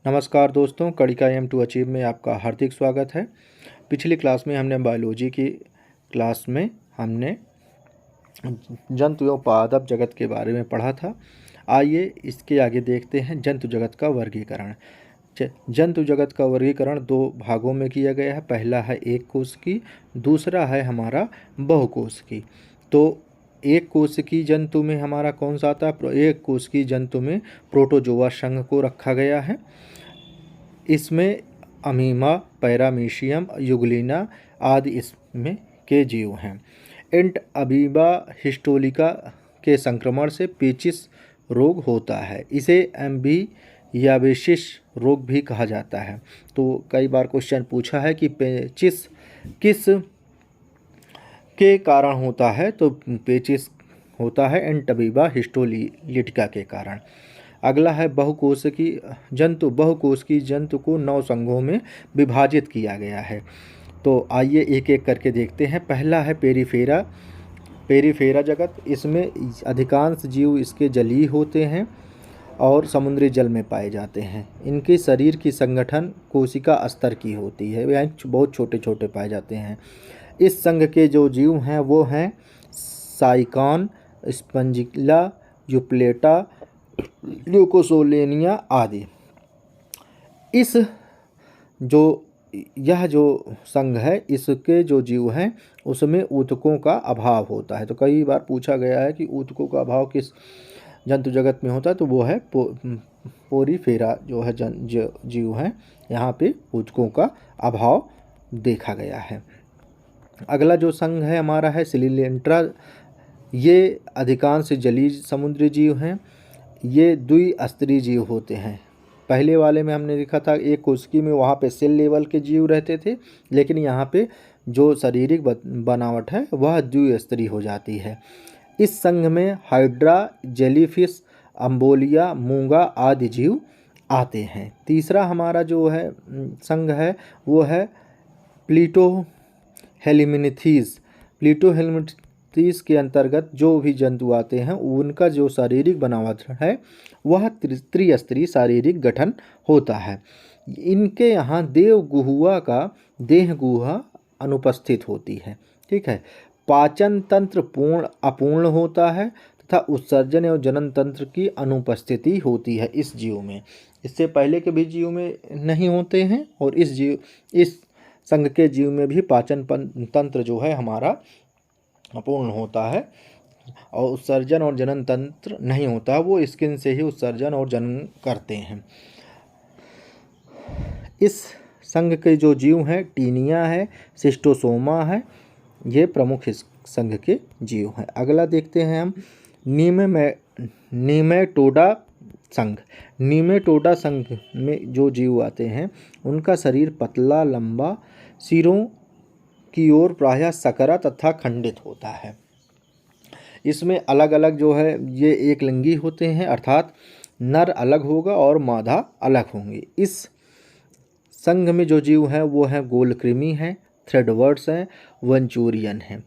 नमस्कार दोस्तों, कड़िका M to achieve में आपका हार्दिक स्वागत है। पिछली क्लास में हमने बायोलॉजी की क्लास में हमने जंतु एवं पादप जगत के बारे में पढ़ा था। आइए इसके आगे देखते हैं जंतु जगत का वर्गीकरण। जंतु जगत का वर्गीकरण दो भागों में किया गया है। पहला है एक कोश की, दूसरा है हमारा बहुकोश की। तो एक कोश की जंतु में हमारा कौन सा आता है? एक कोश की जंतु में प्रोटोजोआ संघ को रखा गया है। इसमें अमीबा, पैरामीशियम, युगलिना आदि इसमें के जीव हैं। एंट अमीबा हिस्टोलिका के संक्रमण से पेचिस रोग होता है। इसे एम्बियाबेसिस रोग भी कहा जाता है। तो कई बार क्वेश्चन पूछा है कि पेचिस किस के कारण होता है? तो पेचिस होता है एंट अमीबा हिस्टोलिटिका के कारण। अगला है बहुकोश की जंतु। बहुकोश की जंतु को 9 संघों में विभाजित किया गया है। तो आइए एक एक करके देखते हैं। पहला है पेरिफेरा जगत। इसमें अधिकांश जीव इसके जलीय होते हैं और समुद्री जल में पाए जाते हैं। इनके शरीर की संगठन कोशिका स्तर की होती है, वह बहुत छोटे छोटे पाए जाते हैं। इस संघ के जो जीव हैं वो हैं साइकॉन, स्पंजिला, यूप्लेटा, ल्यूकोसोलेनिया आदि। यह जो संघ है, इसके जो जीव हैं उसमें ऊतकों का अभाव होता है। तो कई बार पूछा गया है कि ऊतकों का अभाव किस जंतु जगत में होता है? तो वो है पोरीफेरा जो है जीव हैं, यहाँ पे ऊतकों का अभाव देखा गया है। अगला जो संघ है हमारा है सिलिलेंट्रा। ये अधिकांश जलीय समुद्री जीव हैं। ये द्विस्तरीय जीव होते हैं। पहले वाले में हमने देखा था एक कोशिकी में, वहाँ पे सेल लेवल के जीव रहते थे, लेकिन यहाँ पे जो शारीरिक बनावट है वह द्विस्तरीय हो जाती है। इस संघ में हाइड्रा, जेलीफिश, अम्बोलिया, मूंगा आदि जीव आते हैं। तीसरा हमारा जो है संघ है वो है प्लीटोहेल्मिन्थीस। प्लीटोहेल्मिन्थीस के अंतर्गत जो भी जंतु आते हैं उनका जो शारीरिक बनावट है वह त्रिस्तरीय शारीरिक गठन होता है। इनके यहाँ देह गुहा अनुपस्थित होती है। ठीक है। पाचन तंत्र अपूर्ण होता है तथा उत्सर्जन एवं जनन तंत्र की अनुपस्थिति होती है इस जीव में। इससे पहले के भी जीव में नहीं होते हैं और इस संघ के जीव में भी पाचन तंत्र जो है हमारा अपूर्ण होता है और उत्सर्जन और जनन तंत्र नहीं होता। वो स्किन से ही उत्सर्जन और जनन करते हैं। इस संघ के जो जीव हैं टीनिया है, सिस्टोसोमा है, ये प्रमुख इस संघ के जीव हैं। अगला देखते हैं हम नीमेटोडा संघ। नीमेटोडा संघ में जो जीव आते हैं उनका शरीर पतला, लंबा, सिरों की ओर प्रायः सकरा तथा खंडित होता है। इसमें अलग अलग जो है ये एक लिंगी होते हैं, अर्थात नर अलग होगा और मादा अलग होंगे। इस संघ में जो जीव हैं वो हैं गोलकृमि हैं, थ्रेडवर्ड्स हैं, वंचूरियन हैं।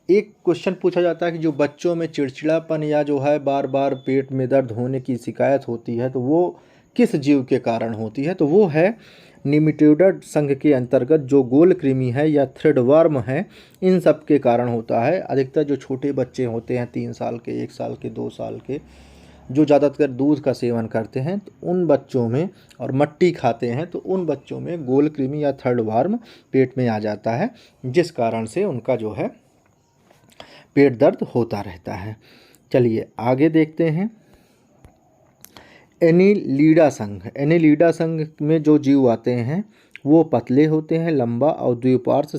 एक क्वेश्चन पूछा जाता है कि जो बच्चों में चिड़चिड़ापन या जो है बार बार पेट में दर्द होने की शिकायत होती है तो वो किस जीव के कारण होती है? तो वो है निमेटोडा संघ के अंतर्गत जो गोलकृमि है या थ्रेडवर्म है, इन सब के कारण होता है। अधिकतर जो छोटे बच्चे होते हैं 3 साल के, 1 साल के, 2 साल के, जो ज़्यादातर दूध का सेवन करते हैं तो उन बच्चों में, और मट्टी खाते हैं तो उन बच्चों में गोलकृमि या थ्रेडवर्म पेट में आ जाता है, जिस कारण से उनका जो है पेट दर्द होता रहता है। चलिए आगे देखते हैं। एनीलिडा संघ। एनीलिडा संघ में जो जीव आते हैं वो पतले होते हैं, लंबा और द्विपार्श्व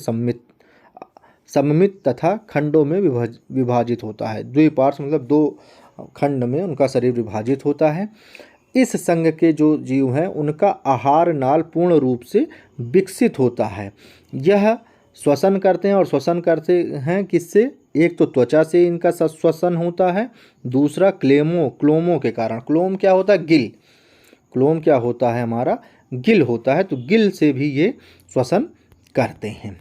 सममित तथा खंडों में विभाजित होता है। द्विपार्श्व मतलब 2 खंड में उनका शरीर विभाजित होता है। इस संघ के जो जीव हैं उनका आहार नाल पूर्ण रूप से विकसित होता है। यह श्वसन करते हैं और श्वसन करते हैं किससे? एक तो त्वचा से इनका श्वसन होता है, दूसरा क्लोमों के कारण। क्लोम क्या होता है? गिल। क्लोम क्या होता है? हमारा गिल होता है। तो गिल से भी ये श्वसन करते हैं।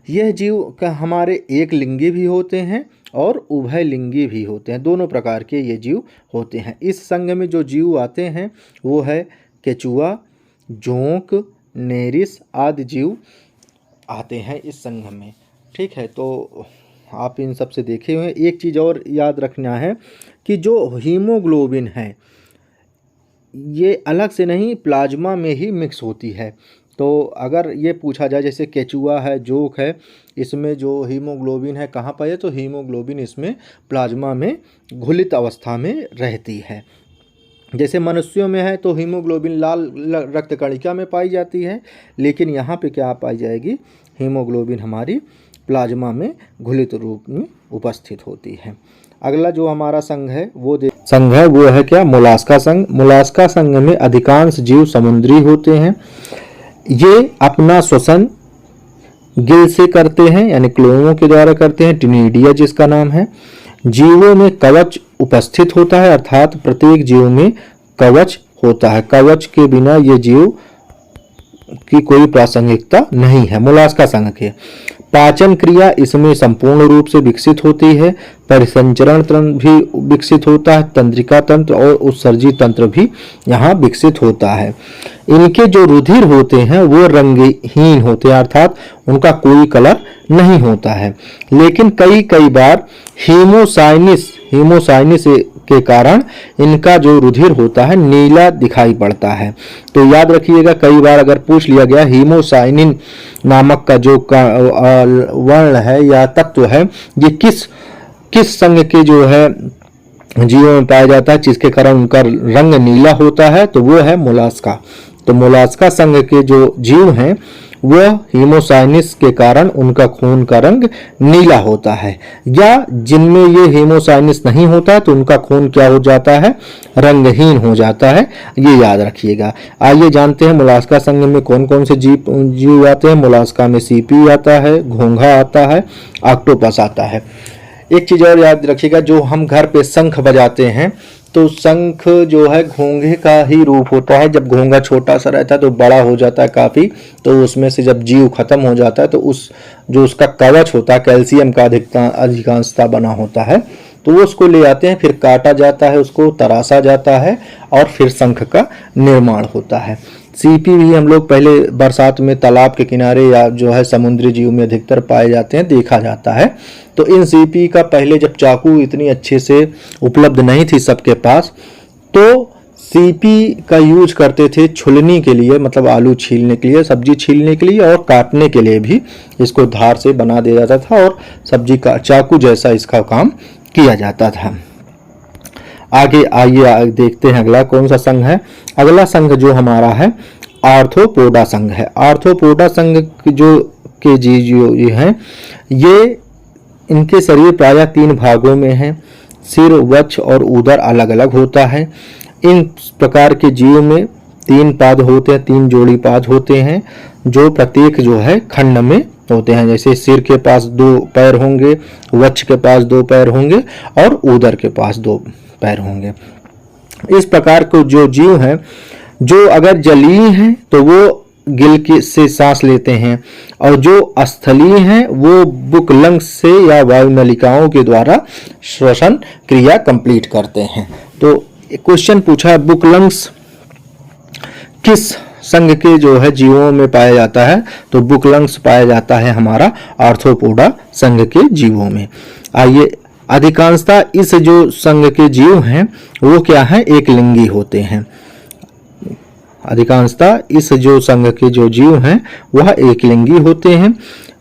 यह जीव का हमारे एक लिंगी भी होते हैं और उभयलिंगी भी होते हैं। दोनों प्रकार के ये जीव होते हैं। इस संघ में जो जीव आते हैं वो है केचुआ, जोंक, नेरिस आदि जीव आते हैं इस संघ में। ठीक है, तो आप इन सब से देखे हुए। एक चीज़ और याद रखना है कि जो हीमोग्लोबिन है ये अलग से नहीं, प्लाज्मा में ही मिक्स होती है। तो अगर ये पूछा जाए जैसे केचुआ है, जोंक है, इसमें जो हीमोग्लोबिन है कहाँ पर है, तो हीमोग्लोबिन इसमें प्लाज्मा में घुलित अवस्था में रहती है। जैसे मनुष्यों में है तो हीमोग्लोबिन लाल रक्त कणिका में पाई जाती है, लेकिन यहाँ पे क्या पाई जाएगी, हीमोग्लोबिन हमारी प्लाज्मा में घुलित रूप में उपस्थित होती है। अगला जो हमारा संघ है वो है क्या, मोलास्का संघ। मोलास्का संघ में अधिकांश जीव समुद्री होते हैं। ये अपना श्वसन गिल से करते हैं, यानी क्लोमों के द्वारा करते हैं, टिनिडिया जिसका नाम है। जीवों में कवच उपस्थित होता है, अर्थात प्रत्येक जीव में कवच होता है। कवच के बिना ये जीव की कोई प्रासंगिकता नहीं है। मोलास्का संघ के पाचन क्रिया इसमें संपूर्ण रूप से विकसित होती है। परिसंचरण तंत्र भी विकसित होता है, तंत्रिका तंत्र और उत्सर्जी तंत्र भी यहाँ विकसित होता है। इनके जो रुधिर होते हैं वो रंगहीन होते हैं, अर्थात उनका कोई कलर नहीं होता है। लेकिन कई बार हीमोसाइनिस के कारण इनका जो रुधिर होता है नीला दिखाई पड़ता है। तो याद रखिएगा, कई बार अगर पूछ लिया गया हीमोसाइनिन नामक का जो वर्ण है या तत्व है ये किस संघ के जो है जीवों में पाया जाता है जिसके कारण उनका रंग नीला होता है, तो वो है मोलास्का। तो मोलास्का संघ के जो जीव हैं वह हीमोसाइनिस के कारण उनका खून का रंग नीला होता है, या जिनमें ये हीमोसाइनिस नहीं होता तो उनका खून क्या हो जाता है, रंगहीन हो जाता है। ये याद रखिएगा। आइए जानते हैं मोलास्का संघ में कौन कौन से जीव आते हैं। मोलास्का में सीपी आता है, घोंघा आता है, ऑक्टोपस आता है। एक चीज़ और याद रखिएगा, जो हम घर पे शंख बजाते हैं तो शंख जो है घोंघे का ही रूप होता है। जब घोंघा छोटा सा रहता है तो बड़ा हो जाता है काफ़ी, तो उसमें से जब जीव खत्म हो जाता है तो उसका कवच होता है, कैल्शियम का अधिकांशता बना होता है, तो वो उसको ले आते हैं, फिर काटा जाता है, उसको तराशा जाता है और फिर शंख का निर्माण होता है। सीपी भी हम लोग पहले बरसात में तालाब के किनारे या जो है समुद्री जीव में अधिकतर पाए जाते हैं, देखा जाता है। तो इन सीपी का पहले जब चाकू इतनी अच्छे से उपलब्ध नहीं थी सबके पास, तो सीपी का यूज करते थे छुलनी के लिए, मतलब आलू छीलने के लिए, सब्जी छीलने के लिए और काटने के लिए भी इसको धार से बना दिया जाता था और सब्जी का चाकू जैसा इसका काम किया जाता था। आगे आइए देखते हैं अगला कौन सा संघ है। अगला संघ जो हमारा है आर्थ्रोपोडा संघ है। आर्थ्रोपोडा संघ जो के जीव ये हैं, ये इनके शरीर प्रायः 3 भागों में है। सिर, वक्ष और उदर अलग अलग होता है। इन प्रकार के जीव में 3 पाद होते हैं, 3 जोड़ी पाद होते हैं, जो प्रत्येक जो है खंड में होते हैं। जैसे सिर के पास 2 पैर होंगे, वक्ष के पास 2 पैर होंगे और उदर के पास 2 पैर होंगे। इस प्रकार के जो जीव हैं, जो अगर जलीय हैं तो वो गिल से सांस लेते हैं, और जो स्थलीय हैं वो बुकलंग्स से या वायुनलिकाओं के द्वारा श्वसन क्रिया कंप्लीट करते हैं। तो क्वेश्चन पूछा है बुकलंग्स किस संघ के जो है जीवों में पाया जाता है, तो बुकलंग्स पाया जाता है हमारा आर्थ्रोपोडा संघ के जीवों में। आइए, अधिकांशतः इस जो संघ के जीव हैं वो क्या है, एक लिंगी होते हैं। अधिकांशतः इस जो संघ के जो जीव हैं वह एक लिंगी होते हैं।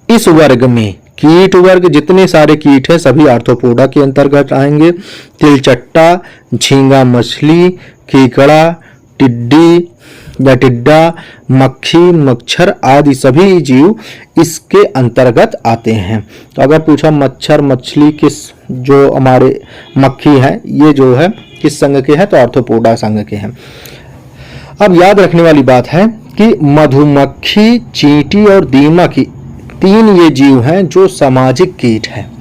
इस वर्ग में कीट वर्ग जितने सारे कीट हैं सभी आर्थ्रोपोडा के अंतर्गत आएंगे। तिलचट्टा, झींगा मछली, कीकड़ा, टिड्डी या टिड्डा, मक्खी, मच्छर आदि सभी जीव इसके अंतर्गत आते हैं। तो अगर पूछा मच्छर, मछली किस, जो हमारे मक्खी है ये जो है किस संघ के हैं, तो आर्थ्रोपोडा संघ के हैं। अब याद रखने वाली बात है कि मधुमक्खी, चींटी और दीमक 3 ये जीव हैं जो सामाजिक कीट हैं।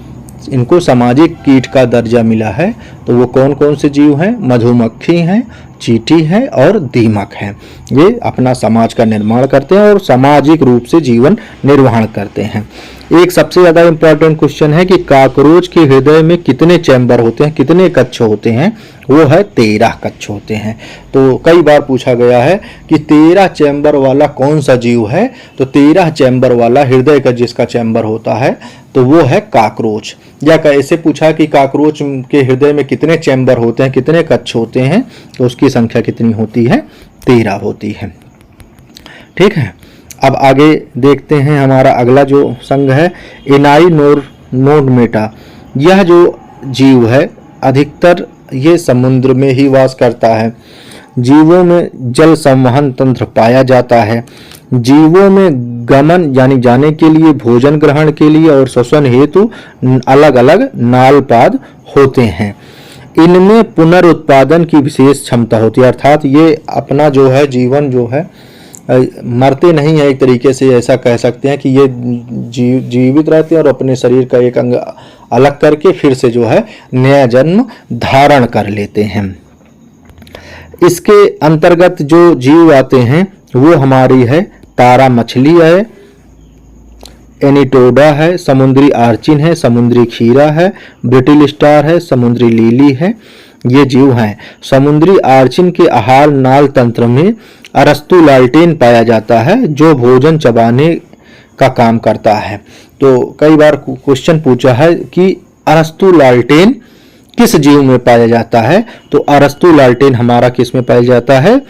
इनको सामाजिक कीट का दर्जा मिला है। तो वो कौन कौन से जीव हैं, मधुमक्खी हैं, चींटी है और दीमक है। ये अपना समाज का निर्माण करते हैं और सामाजिक रूप से जीवन निर्वहन करते हैं। एक सबसे ज़्यादा इम्पोर्टेंट क्वेश्चन है कि कॉकरोच के हृदय में कितने चैम्बर होते हैं, कितने कक्ष होते हैं? वो है 13 कक्ष होते हैं। तो कई बार पूछा गया है कि 13 चैम्बर वाला कौन सा जीव है? तो 13 चैम्बर वाला हृदय का जिसका चैम्बर होता है तो वो है कॉकरोच। या ऐसे पूछा कि कॉकरोच के हृदय में कितने चैम्बर होते हैं, कितने कक्ष होते हैं? तो उसकी संख्या कितनी होती है? 13 होती है। ठीक है, अब आगे देखते हैं। हमारा अगला जो संघ है एनाइनोडर्मेटा। यह जो जीव है अधिकतर ये समुद्र में ही वास करता है। जीवों में जल संवहन तंत्र पाया जाता है। जीवों में गमन यानी जाने के लिए, भोजन ग्रहण के लिए और श्वसन हेतु अलग अलग नालपाद होते हैं। इनमें पुनरुत्पादन की विशेष क्षमता होती है, अर्थात ये अपना जो है जीवन जो है मरते नहीं है। एक तरीके से ऐसा कह सकते हैं कि ये जीवित रहते हैं और अपने शरीर का एक अंग अलग करके फिर से जो है नया जन्म धारण कर लेते हैं। इसके अंतर्गत जो जीव आते हैं वो हमारी है तारा मछली है, एनिटोडा है, समुद्री आर्चिन है, समुद्री खीरा है, ब्रिटिल स्टार है, समुद्री लीली है। ये जीव हैं। समुद्री आर्चिन के आहार नाल तंत्र में अरस्तुलाल्टेन पाया जाता है जो भोजन चबाने का काम करता है। तो कई बार क्वेश्चन पूछा है कि अरस्तुलाल्टेन किस जीव में पाया जाता है? तो अरस्तुलाल्टेन हमारा किस में पाया जाता है?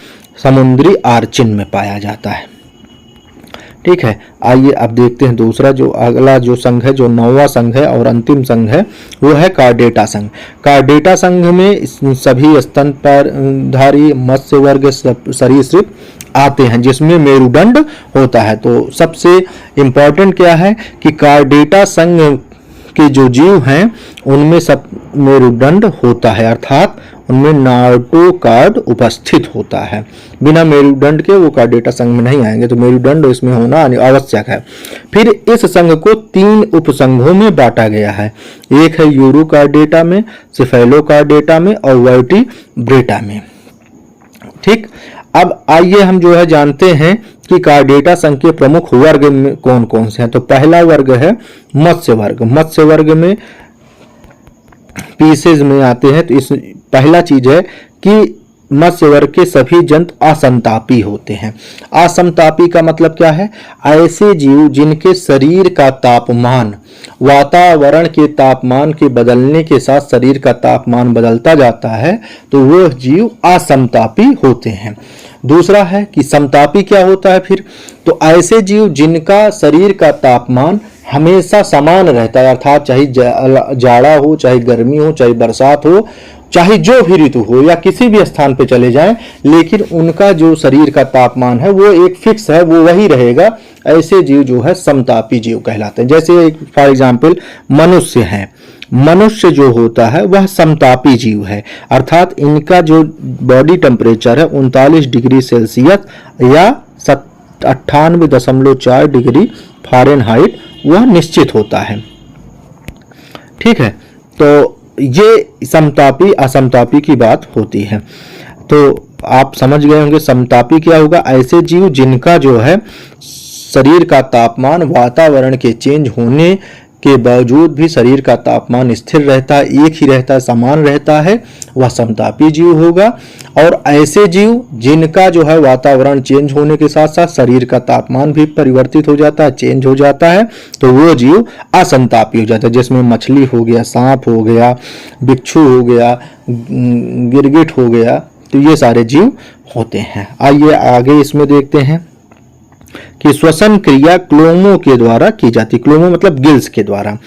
समुद्री आर्चिन में पाया जाता है। ठीक है, आइए अब देखते हैं दूसरा जो अगला जो संघ है, जो 9वां संघ है और अंतिम संघ है, वो है कार्डेटा संघ। कार्डेटा संघ में सभी स्तनधारी मत्स्य वर्ग सरीसृप आते हैं जिसमें मेरुदंड होता है। तो सबसे इम्पोर्टेंट क्या है कि कार्डेटा संघ के जो जीव हैं उनमें सब मेरुदंड होता है, अर्थात उनमें नार्टोकार्ड उपस्थित होता है। बिना मेरुदंड के वो कार्डेटा संघ में नहीं आएंगे, तो मेरुदंड इसमें होना आवश्यक है। फिर इस संघ को 3 उपसंघों में बांटा गया है। एक है यूरोकार्डेटा में, सिफेलोकार्डेटा में और वर्टिब्रेटा में। ठीक, अब आइए हम जो है जानते हैं कि कार्डेटा संघ के प्रमुख वर्ग में कौन कौन से हैं। तो पहला वर्ग है मत्स्य वर्ग। मत्स्य वर्ग में पीसेज में आते हैं। तो इस पहला चीज है कि मत्स्य वर्ग के सभी जंतु असंतापी होते हैं। असंतापी का मतलब क्या है? ऐसे जीव जिनके शरीर का तापमान वातावरण के तापमान के बदलने के साथ शरीर का तापमान बदलता जाता है, तो वह जीव असमतापी होते हैं। दूसरा है कि समतापी क्या होता है फिर? तो ऐसे जीव जिनका शरीर का तापमान हमेशा समान रहता है, अर्थात चाहे जाड़ा हो, चाहे गर्मी हो, चाहे बरसात हो, चाहे जो भी ऋतु हो या किसी भी स्थान पे चले जाएं, लेकिन उनका जो शरीर का तापमान है वो एक फिक्स है, वो वही रहेगा। ऐसे जीव जो है समतापी जीव कहलाते हैं। जैसे फॉर एग्जाम्पल मनुष्य है। मनुष्य जो होता है वह समतापी जीव है, अर्थात इनका जो बॉडी टेम्परेचर है 39 डिग्री सेल्सियस या 98.4 डिग्री फ़ारेनहाइट वह निश्चित होता है। ठीक है, तो ये समतापी असमतापी की बात होती है। तो आप समझ गए होंगे समतापी क्या होगा? ऐसे जीव जिनका जो है शरीर का तापमान वातावरण के चेंज होने के बावजूद भी शरीर का तापमान स्थिर रहता है, एक ही रहता है, समान रहता है, वह समतापी जीव होगा। और ऐसे जीव जिनका जो है वातावरण चेंज होने के साथ साथ शरीर का तापमान भी परिवर्तित हो जाता है, चेंज हो जाता है, तो वो जीव असंतापी हो जाता है। जिसमें मछली हो गया, सांप हो गया, बिच्छू हो गया, गिरगिट हो गया, तो ये सारे जीव होते हैं। आइए आगे इसमें देखते हैं कि श्वसन क्रिया क्लोमो के द्वारा की जाती। क्लोमो मतलब गिल्स के द्वारा,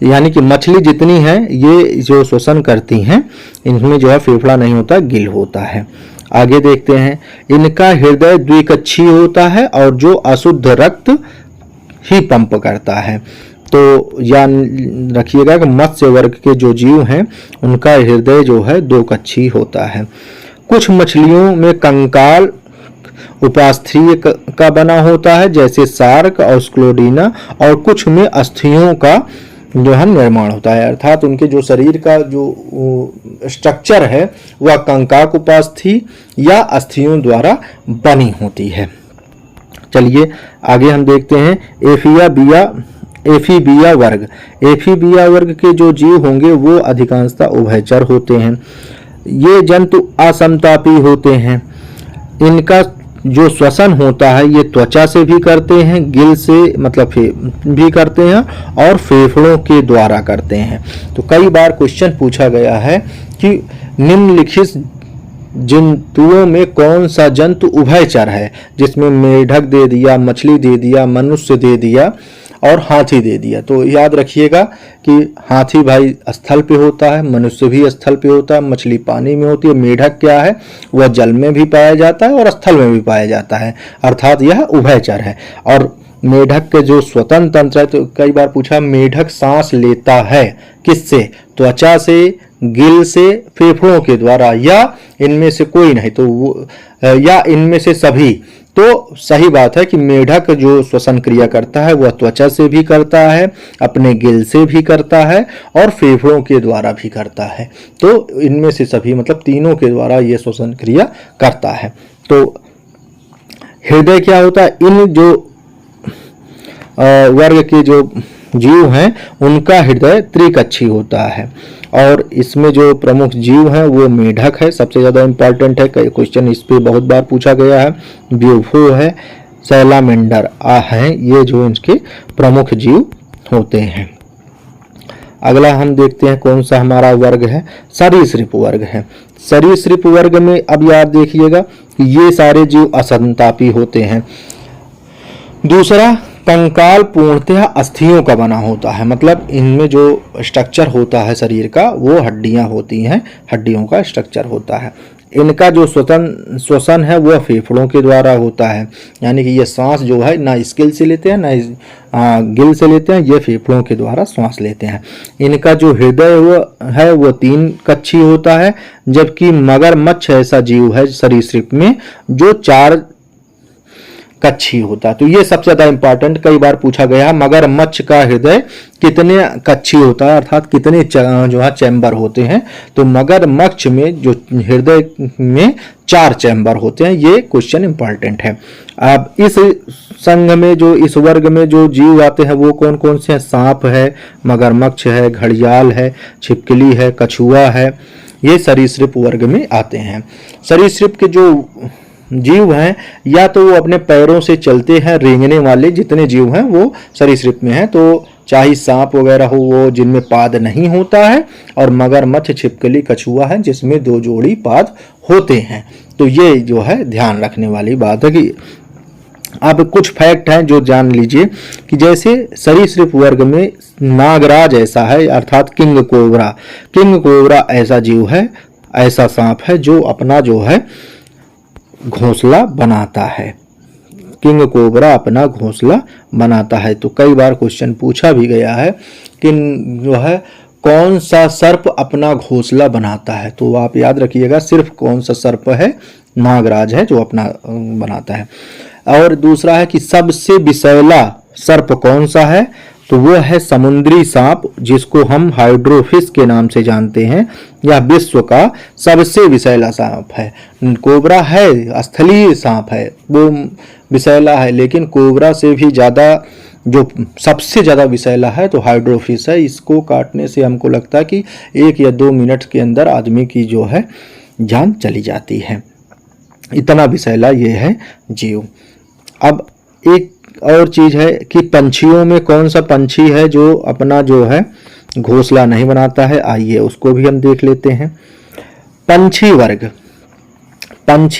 यानी कि मछली जितनी है ये जो श्वसन करती हैं, इनमें जो है फेफड़ा नहीं होता, गिल होता है। आगे देखते हैं, इनका हृदय द्विकक्षीय होता है और जो अशुद्ध रक्त ही पंप करता है। तो याद रखिएगा कि मत्स्य वर्ग के जो जीव हैं उनका हृदय जो है 2 कक्षीय होता है। कुछ मछलियों में कंकाल उपास्थीय का बना होता है जैसे शार्क और स्क्लोडीना, और कुछ में अस्थियों का जो है निर्माण होता है, अर्थात उनके जो शरीर का जो स्ट्रक्चर है वह कंकाक उपास्थि या अस्थियों द्वारा बनी होती है। चलिए आगे हम देखते हैं एफीबिया वर्ग। एफीबिया वर्ग के जो जीव होंगे वो अधिकांशतः उभयचर होते हैं। ये जंतु असमतापी होते हैं। इनका जो श्वसन होता है ये त्वचा से भी करते हैं, गिल से मतलब भी करते हैं और फेफड़ों के द्वारा करते हैं। तो कई बार क्वेश्चन पूछा गया है कि निम्नलिखित जंतुओं में कौन सा जंतु उभयचर है, जिसमें मेढक दे दिया, मछली दे दिया, मनुष्य दे दिया और हाथी दे दिया। तो याद रखिएगा कि हाथी भाई स्थल पे होता है, मनुष्य भी स्थल पे होता है, मछली पानी में होती है, मेढक क्या है वह जल में भी पाया जाता है और स्थल में भी पाया जाता है, अर्थात यह उभयचर है। और मेढक के जो स्वतंत्र तंत्र है, तो कई बार पूछा मेढक सांस लेता है किससे, त्वचा से, गिल से, फेफड़ों के द्वारा, या इनमें से कोई नहीं, तो वो या इनमें से सभी। तो सही बात है कि मेढक जो श्वसन क्रिया करता है वह त्वचा से भी करता है, अपने गिल से भी करता है और फेफड़ों के द्वारा भी करता है। तो इनमें से सभी मतलब तीनों के द्वारा यह श्वसन क्रिया करता है। तो हृदय क्या होता है, इन जो वर्ग के जो जीव हैं उनका हृदय त्रिकक्षी होता है। और इसमें जो प्रमुख जीव हैं वो मेढक है, सबसे ज़्यादा इम्पॉर्टेंट है, कई क्वेश्चन इस पे बहुत बार पूछा गया है। ब्यूफो है, सैलामेंडर हैं, ये जो इनके प्रमुख जीव होते हैं। अगला हम देखते हैं कौन सा हमारा वर्ग है, सरीसृप वर्ग है। सरीसृप वर्ग में अब याद देखिएगा कि ये सारे जीव असंतापी होते हैं। दूसरा, कंकाल पूर्णतः अस्थियों का बना होता है, मतलब इनमें जो स्ट्रक्चर होता है शरीर का वो हड्डियां होती हैं, हड्डियों का स्ट्रक्चर होता है। इनका जो श्वसन है वह फेफड़ों के द्वारा होता है, यानी कि ये सांस जो है ना स्किल से लेते हैं ना गिल से लेते हैं, ये फेफड़ों के द्वारा सांस लेते हैं। इनका जो हृदय है वो 3 कक्षी होता है, जबकि मगरमच्छ ऐसा जीव है सरीसृप में जो 4 कक्षी होता है। तो ये सबसे ज्यादा इंपॉर्टेंट कई बार पूछा गया है, मगरमच्छ का हृदय कितने कक्षी होता है, अर्थात कितने जो है चैम्बर होते हैं। तो मगरमच्छ में जो हृदय में 4 चैम्बर होते हैं, ये क्वेश्चन इंपॉर्टेंट है। अब इस संघ में जो इस वर्ग में जो जीव आते हैं वो कौन कौन से हैं, सांप है, मगरमच्छ है, घड़ियाल है, छिपकली है, कछुआ है, ये सरीसृप वर्ग में आते हैं। सरीसृप के जो जीव हैं या तो वो अपने पैरों से चलते हैं, रेंगने वाले जितने जीव हैं वो सरीसृप में हैं, तो चाहे सांप वगैरह हो वो जिनमें पाद नहीं होता है, और मगरमच्छ, छिपकली, कछुआ है जिसमें 2 जोड़ी पाद होते हैं। तो ये जो है ध्यान रखने वाली बात है कि अब कुछ फैक्ट हैं जो जान लीजिए कि जैसे सरीसृप वर्ग में नागराज ऐसा है, अर्थात किंग कोबरा ऐसा जीव है, ऐसा सांप है जो अपना जो है घोंसला बनाता है। किंग कोबरा अपना घोंसला बनाता है। तो कई बार क्वेश्चन पूछा भी गया है कि जो है कौन सा सर्प अपना घोंसला बनाता है, तो आप याद रखिएगा सिर्फ कौन सा सर्प है, नागराज है जो अपना बनाता है। और दूसरा है कि सबसे विषैला सर्प कौन सा है, तो वो है समुद्री सांप, जिसको हम हाइड्रोफिश के नाम से जानते हैं। यह विश्व का सबसे विषैला सांप है। कोबरा है स्थलीय सांप है, वो विषैला है, लेकिन कोबरा से भी ज़्यादा जो सबसे ज़्यादा विषैला है तो हाइड्रोफिश है। इसको काटने से हमको लगता है कि 1 या 2 मिनट के अंदर आदमी की जो है जान चली जाती है, इतना विषैला ये है जीव। अब एक और चीज है कि पंछियों में कौन सा पंछी है जो अपना जो है घोंसला नहीं बनाता है, आइए उसको भी हम देख लेते हैं। पंछी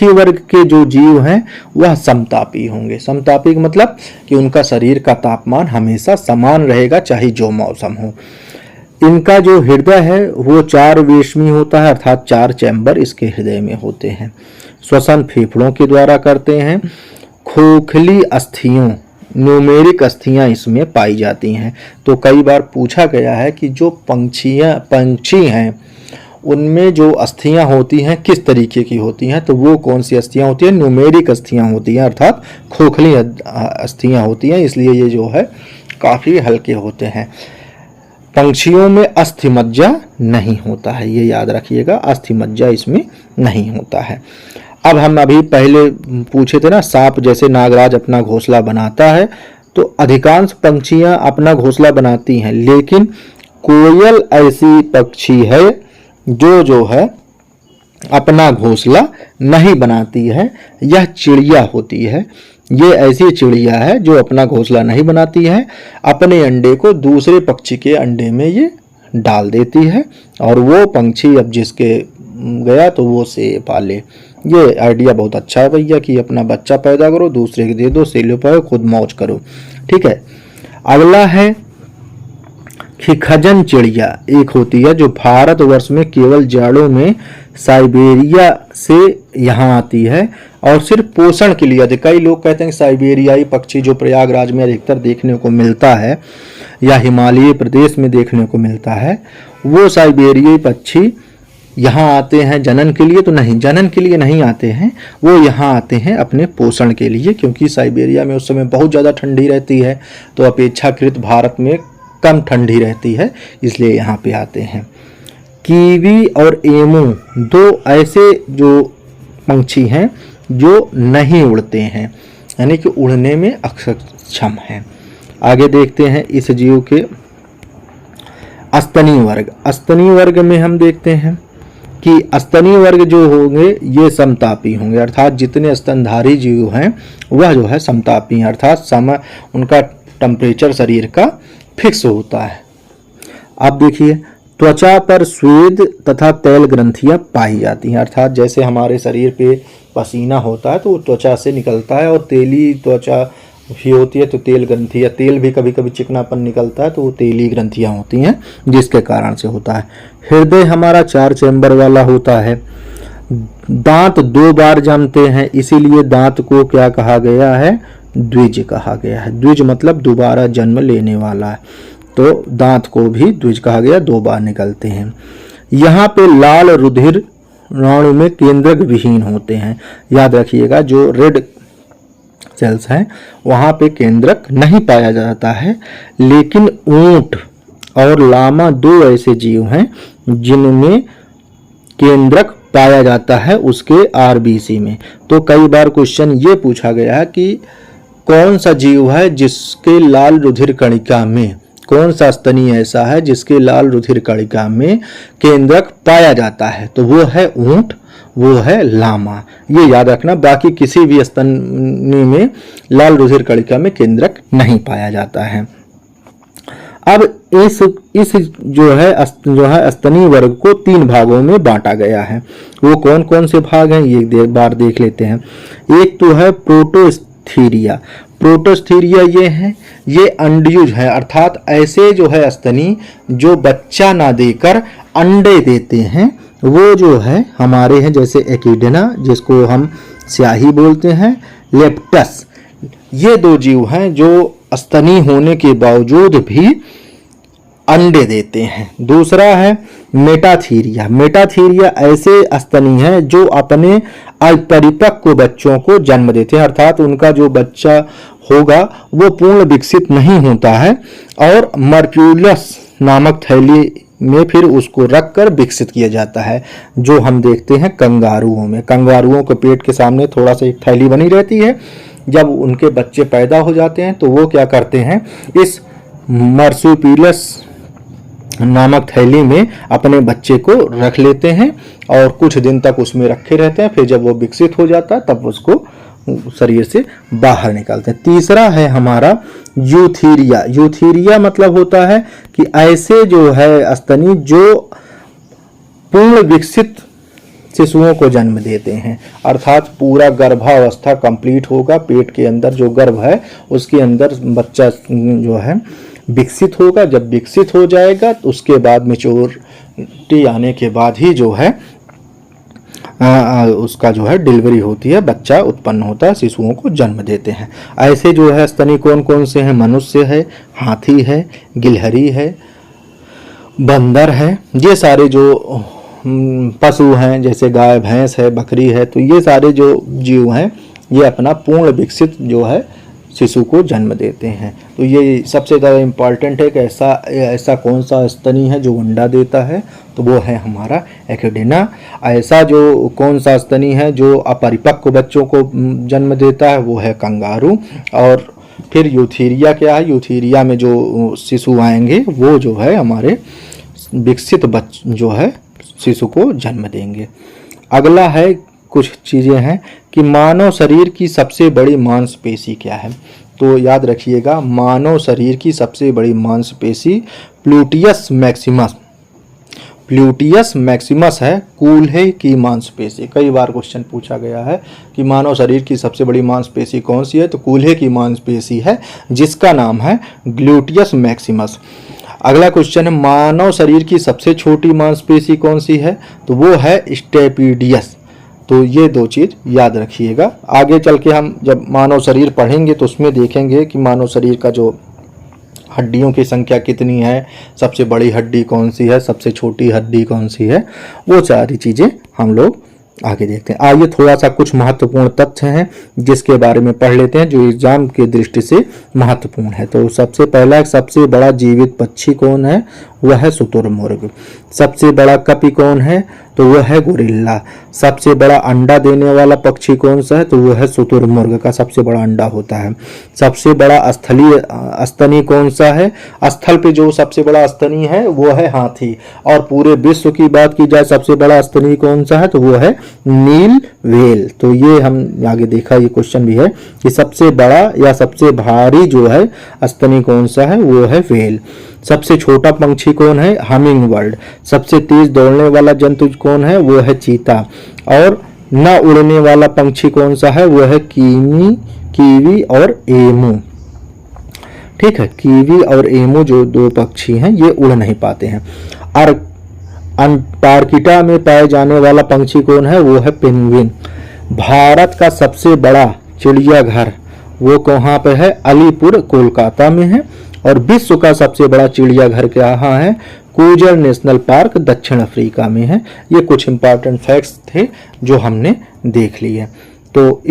वर्ग के जो जीव हैं वह समतापी होंगे। समतापी का मतलब कि उनका शरीर का तापमान हमेशा समान रहेगा चाहे जो मौसम हो। इनका जो हृदय है वो 4 वेशमी होता है, अर्थात 4 चैम्बर इसके हृदय में होते हैं। श्वसन फेफड़ों के द्वारा करते हैं। खोखली अस्थियों, न्यूमेरिक अस्थियां इसमें पाई जाती हैं। तो कई बार पूछा गया है कि जो पंछी हैं उनमें जो अस्थियां होती हैं किस तरीके की होती हैं, तो वो कौन सी अस्थियां होती हैं, न्यूमेरिक अस्थियां होती हैं, अर्थात खोखली अस्थियां होती हैं, इसलिए ये जो है काफ़ी हल्के होते हैं। पंछियों में अस्थिमज्जा नहीं होता है, ये याद रखिएगा, अस्थिमज्जा इसमें नहीं होता है। अब हम अभी पहले पूछे थे ना, सांप जैसे नागराज अपना घोंसला बनाता है, तो अधिकांश पंछियां अपना घोंसला बनाती हैं, लेकिन कोयल ऐसी पक्षी है जो है अपना घोंसला नहीं बनाती है। यह चिड़िया होती है, ये ऐसी चिड़िया है जो अपना घोंसला नहीं बनाती है, अपने अंडे को दूसरे पक्षी के अंडे में ये डाल देती है, और वो पंछी अब जिसके गया तो वो से पाले। ये आइडिया बहुत अच्छा है भैया कि अपना बच्चा पैदा करो, दूसरे के दे दो, सेलो पाओ, खुद मौज करो। ठीक है, अगला है खिखजन चिड़िया। एक होती है जो भारतवर्ष में केवल जाड़ों में साइबेरिया से यहाँ आती है और सिर्फ पोषण के लिए आती है। कई लोग कहते हैं कि साइबेरियाई पक्षी जो प्रयागराज में अधिकतर देखने को मिलता है या हिमालय प्रदेश में देखने को मिलता है, वो साइबेरियाई पक्षी यहाँ आते हैं जनन के लिए? तो नहीं, जनन के लिए नहीं आते हैं, वो यहाँ आते हैं अपने पोषण के लिए, क्योंकि साइबेरिया में उस समय बहुत ज़्यादा ठंडी रहती है, तो अपेक्षाकृत भारत में कम ठंडी रहती है, इसलिए यहाँ पे आते हैं। कीवी और एमू दो ऐसे जो पंछी हैं जो नहीं उड़ते हैं, यानी कि उड़ने में अक्षम हैं। आगे देखते हैं इस जीव के अस्तनी वर्ग। अस्तनी वर्ग में हम देखते हैं कि अस्तनी वर्ग जो होंगे ये समतापी होंगे, अर्थात जितने स्तनधारी जीव हैं वह जो है समतापी हैं, अर्थात समय उनका टेम्परेचर शरीर का फिक्स होता है। अब देखिए, त्वचा पर स्वेद तथा तेल ग्रंथियां पाई जाती हैं, अर्थात जैसे हमारे शरीर पे पसीना होता है तो वो त्वचा से निकलता है, और तेली त्वचा भी होती है तो तेल ग्रंथियां, तेल भी कभी कभी चिकनापन निकलता है तो वो तेली ग्रंथियां होती हैं, जिसके कारण से होता है। हृदय हमारा 4 चैम्बर वाला होता है। दांत 2 बार जमते हैं, इसीलिए दांत को क्या कहा गया है? द्विज कहा गया है। द्विज मतलब दोबारा जन्म लेने वाला है, तो दांत को भी द्विज कहा गया, 2 बार निकलते हैं। यहाँ पे लाल रुधिर नाड़ु में केंद्रक विहीन होते हैं, याद रखिएगा, जो रेड सेल्स हैं वहाँ पे केंद्रक नहीं पाया जाता है, लेकिन ऊंट और लामा 2 ऐसे जीव हैं जिनमें केंद्रक पाया जाता है उसके आरबीसी में। तो कई बार क्वेश्चन ये पूछा गया है कि कौन सा जीव है जिसके लाल रुधिर कणिका में, कौन सा स्तनी ऐसा है जिसके लाल रुधिर कणिका में केंद्रक पाया जाता है? तो वो है ऊंट, वो है लामा, ये याद रखना। बाकी किसी भी स्तनी में लाल रुधिर कणिका में केंद्रक नहीं पाया जाता है। अब इस जो है स्तनी वर्ग को 3 भागों में बांटा गया है। वो कौन कौन से भाग हैं ये बार देख लेते हैं। एक तो है प्रोटोस्थीरिया। प्रोटोस्थीरिया ये है, ये अंडयुज है, अर्थात ऐसे जो है स्तनी जो बच्चा ना देकर अंडे देते हैं, वो जो है हमारे हैं, जैसे एकिडना जिसको हम स्याही बोलते हैं, लेप्टस, ये 2 जीव हैं जो स्तनी होने के बावजूद भी अंडे देते हैं। दूसरा है मेटाथीरिया। मेटाथीरिया ऐसे स्तनी हैं जो अपने अपरिपक्व बच्चों को जन्म देते हैं, अर्थात उनका जो बच्चा होगा वो पूर्ण विकसित नहीं होता है, और मर्क्यूलस नामक थैली में फिर उसको रखकर विकसित किया जाता है, जो हम देखते हैं कंगारुओं में। कंगारुओं के पेट के सामने थोड़ा सा एक थैली बनी रहती है, जब उनके बच्चे पैदा हो जाते हैं तो वो क्या करते हैं, इस मर्सुपिलस नामक थैली में अपने बच्चे को रख लेते हैं और कुछ दिन तक उसमें रखे रहते हैं, फिर जब वो विकसित हो जाता है तब उसको शरीर से बाहर निकालते हैं। तीसरा है हमारा यूथीरिया। यूथीरिया मतलब होता है कि ऐसे जो है स्तनी जो पूर्ण विकसित शिशुओं को जन्म देते हैं, अर्थात पूरा गर्भावस्था कंप्लीट होगा, पेट के अंदर जो गर्भ है उसके अंदर बच्चा जो है विकसित होगा। जब विकसित हो जाएगा तो उसके बाद मैच्योरिटी आने के बाद ही जो है उसका जो है डिलीवरी होती है, बच्चा उत्पन्न होता है, शिशुओं को जन्म देते हैं। ऐसे जो है स्तनी कौन कौन से हैं? मनुष्य है, हाथी है, गिलहरी है, बंदर है, ये सारे जो पशु हैं, जैसे गाय भैंस है, बकरी है, तो ये सारे जो जीव हैं ये अपना पूर्ण विकसित जो है शिशु को जन्म देते हैं। तो ये सबसे ज़्यादा इम्पॉर्टेंट है कि ऐसा कौन सा स्तनी है जो अंडा देता है, तो वो है हमारा एकेडेना। ऐसा जो कौन सा स्तनी है जो अपरिपक्व बच्चों को जन्म देता है, वो है कंगारू। और फिर यूथीरिया क्या है, यूथीरिया में जो शिशु आएंगे वो जो है हमारे विकसित जो है शिशु को जन्म देंगे। अगला है कुछ चीज़ें हैं कि मानव शरीर की सबसे बड़ी मांसपेशी क्या है। तो याद रखिएगा, मानव शरीर की सबसे बड़ी मांसपेशी प्लूटियस मैक्सिमस, प्लूटियस मैक्सिमस है, कूल्हे की मांसपेशी। कई बार क्वेश्चन पूछा गया है कि मानव शरीर की सबसे बड़ी मांसपेशी कौन सी है, तो कूल्हे की मांसपेशी है जिसका नाम है ग्लूटियस मैक्सिमस। अगला क्वेश्चन है मानव शरीर की सबसे छोटी मांसपेशी कौन सी है, तो वो है स्टेपिडियस। तो ये दो चीज़ याद रखिएगा। आगे चल के हम जब मानव शरीर पढ़ेंगे तो उसमें देखेंगे कि मानव शरीर का जो हड्डियों की संख्या कितनी है, सबसे बड़ी हड्डी कौन सी है, सबसे छोटी हड्डी कौन सी है, वो सारी चीज़ें हम लोग आगे देखते हैं। आइए थोड़ा सा कुछ महत्वपूर्ण तथ्य हैं जिसके बारे में पढ़ लेते हैं जो एग्जाम की दृष्टि से महत्वपूर्ण है। तो सबसे पहला, सबसे बड़ा जीवित पक्षी कौन है, वह है शुतुरमुर्ग। सबसे बड़ा कपि कौन है, तो वह है गोरिल्ला। सबसे बड़ा अंडा देने वाला पक्षी कौन सा है, तो वह है शुतुरमुर्ग का सबसे बड़ा अंडा होता है। सबसे बड़ा स्थलीय स्तनी कौन सा है, स्थल पे जो सबसे बड़ा स्तनी है वो है हाथी। और पूरे विश्व की बात की जाए सबसे बड़ा स्तनी कौन सा है, तो वो है नील व्हेल। तो ये हम आगे देखा, ये क्वेश्चन भी है कि सबसे बड़ा या सबसे भारी जो है स्तनी कौन सा है, वो है व्हेल। सबसे छोटा पंछी कौन है, हमिंग बर्ड। सबसे तेज दौड़ने वाला जंतु कौन है, वो है चीता। और न उड़ने वाला पंछी कौन सा है, वो है कीवी और एमू। ठीक है, कीवी और एमू जो दो पक्षी हैं ये उड़ नहीं पाते हैं। और अंटार्कटिका में पाए जाने वाला पंछी कौन है, वो है पेंगुइन। भारत का सबसे बड़ा चिड़ियाघर वो कहाँ पे है, अलीपुर कोलकाता में है। और विश्व का सबसे बड़ा चिड़ियाघर कहाँ है, कूजर नेशनल पार्क दक्षिण अफ्रीका में है। ये कुछ इंपॉर्टेंट फैक्ट्स थे जो हमने देख लिए। तो